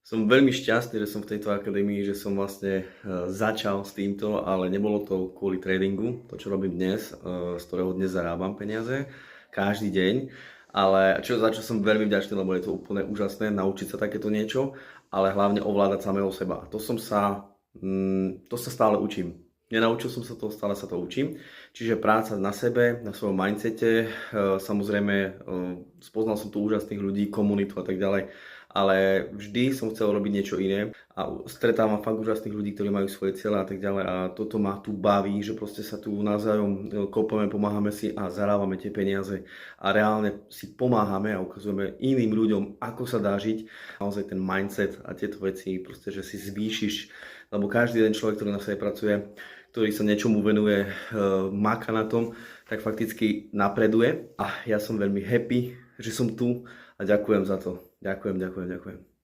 Som veľmi šťastný, že som v tejto akadémii, že som vlastne začal s týmto, ale nebolo to kvôli tradingu, to čo robím dnes, z ktorého dnes zarábam peniaze, každý deň. Ale za čo som veľmi vďačný, lebo je to úplne úžasné naučiť sa takéto niečo, ale hlavne ovládať samého seba. To sa stále učím. Nenaučil som sa to, stále sa to učím. Čiže práca na sebe, na svojom mindsete, samozrejme spoznal som tu úžasných ľudí, komunitu a tak ďalej, ale vždy som chcel robiť niečo iné a stretávam fakt úžasných ľudí, ktorí majú svoje cieľe a tak ďalej a toto ma tu baví, že proste sa tu navzájom kopeme, pomáhame si a zarábame tie peniaze a reálne si pomáhame a ukazujeme iným ľuďom, ako sa dá žiť. Naozaj ten mindset a tieto veci, proste, že si zvýšiš, lebo každý jeden človek, ktorý na sebe pracuje, ktorý sa niečomu venuje, máka na tom, tak fakticky napreduje a ja som veľmi happy, že som tu a ďakujem za to. Ďakujem.